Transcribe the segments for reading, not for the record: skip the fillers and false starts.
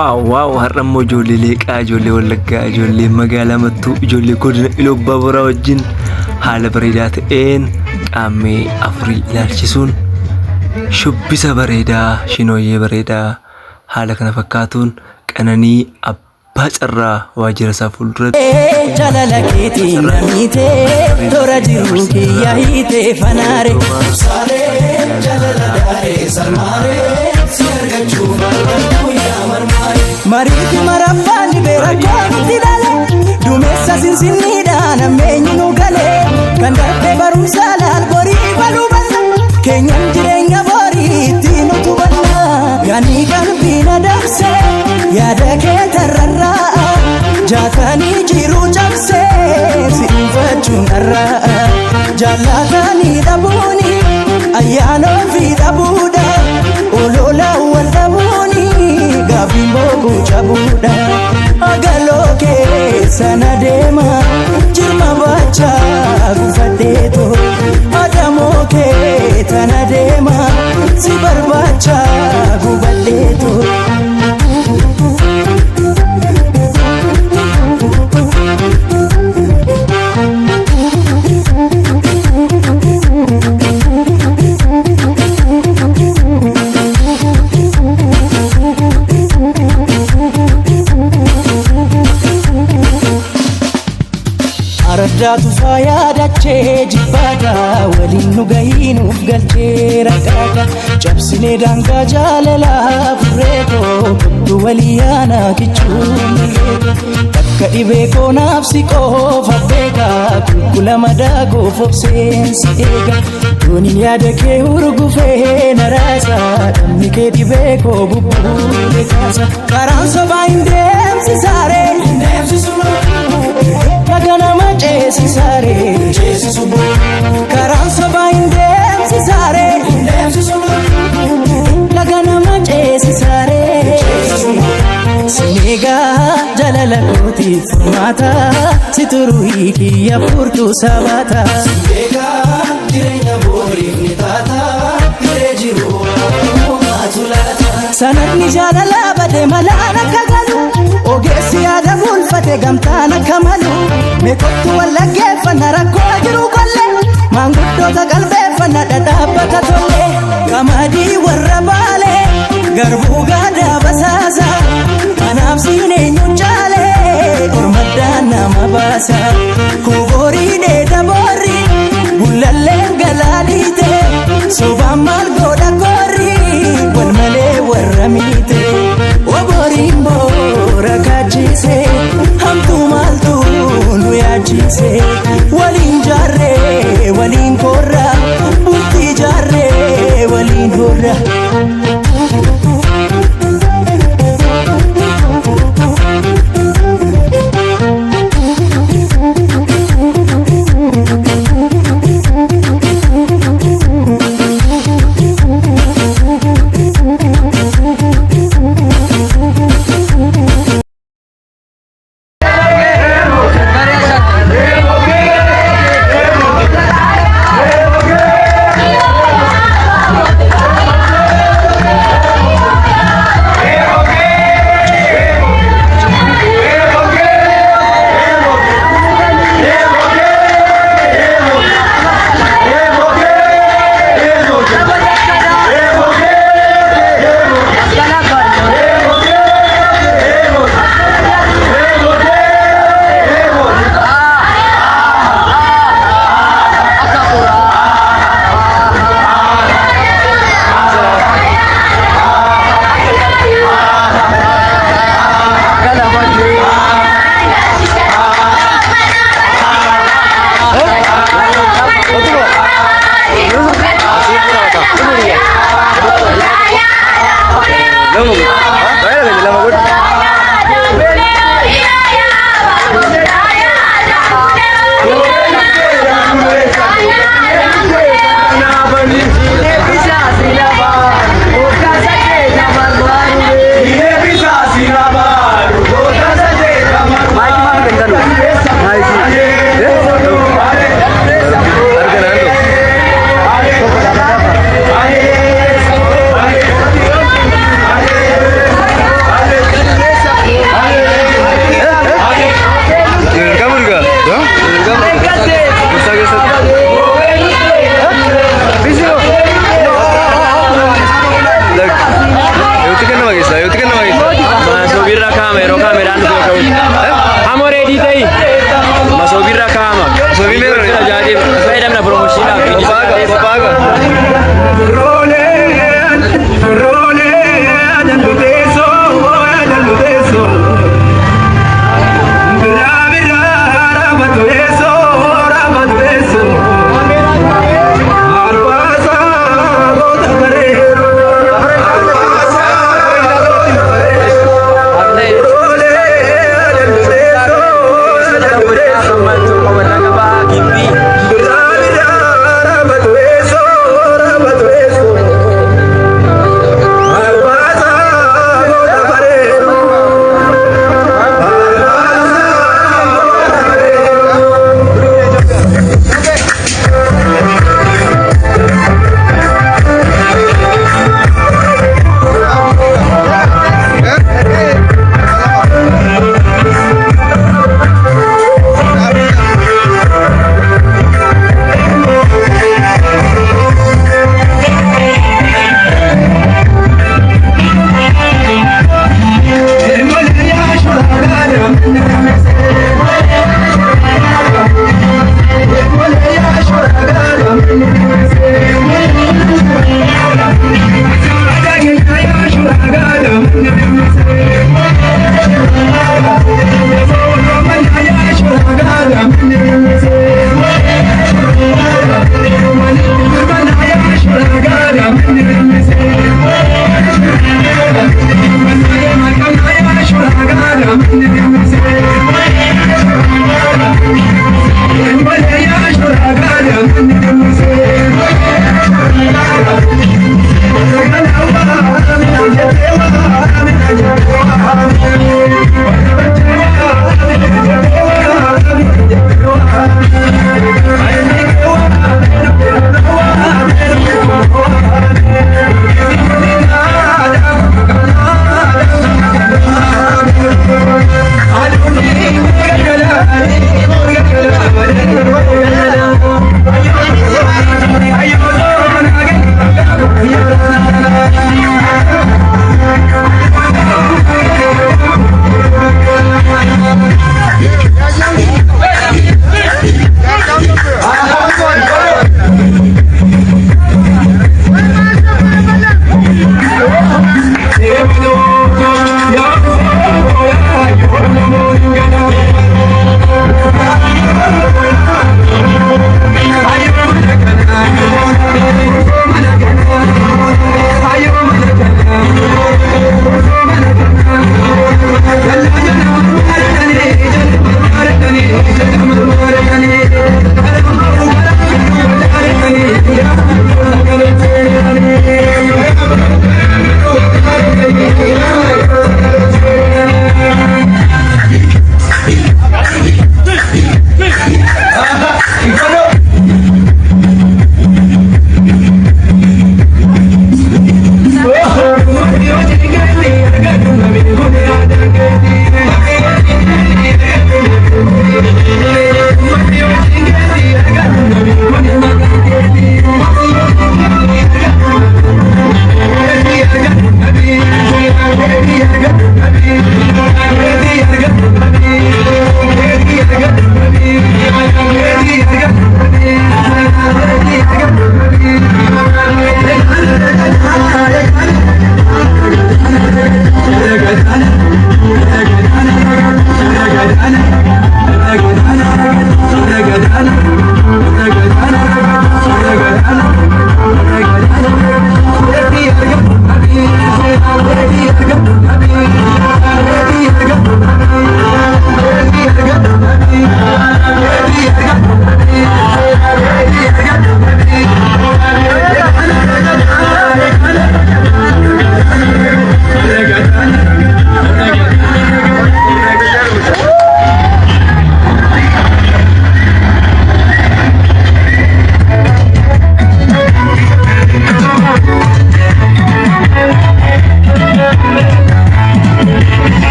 واو هرمو جولي ليقا جولي ولقا جولي مقالة متو جولي كودنا إلو بابرا وجين حال بريدات إين قامي أفري لالشسون شبسا بريدا شنوية بريدا حالك نفكاتون كأنني أباس الرا واجر سافول رد جلالكيتي نميتي ترجروكي يهيتي فناري سالي جلال داري سلماري سيرك جوما Mariti marafani berakoni tidale Dumesa sinsini dana menyi nugale Kandate barumsala albori balubana Kenyan jirenya bori tinu tubana Yani kalbina dakse Yada ketarara Jatani jiru jakse Sinfachun arra Jalatani dabuni Ayano fi dabuda Olola wal dabuni Gabimbo bucha agaloke sanadema jirma bacha gufadeto adamoke tanadema sibar bacha gufadeto Aradaatu faayadaachee jibbaadha waliin nu gahiinuuf galchee rakkaadha cabsinee daangaa jaalalaa furreetoo kottu waliyaana kichuun bakka dhibee koonaaf si qoofa beeka kulkulama daagoof obseensi eega dooniin yaada kee hurgufee naraasa dhamni kee dhibee koo bubbulee kaasa karaan sobaa hin deemsisaaree Naganama chesi sare Karan soba indem si sare Naganama chesi sare Sinega jalala koti formata Situru hiki ya furtu sabata Sinega direnya bori nitata Direjiru matulata Sanat ni jalala bade malana kagalu Ogesi ada bulfate gamtana kamalu Mekottu walla geeffana rakkoo jiru kolle Maanguddoota qalbeeffana dhadhaabbata tolle Qamadii warra baale garbuu gaadaa basaasa Kanaaf siineenyuun caale kormaddaan nama baasa Kooborii dheeda boorri bullalleen galaaliite Sobaan maal godha korri wal malee warra miite Oboriin boora kaachise hamtuu maaltu nu yaachise waliin jaarree waliin korra bultii jaarree waliin horra. fayyadamna promooshinaa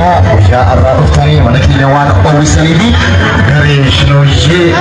يا الرابطاني ولكن نوان أو سنيدي غريش نوجي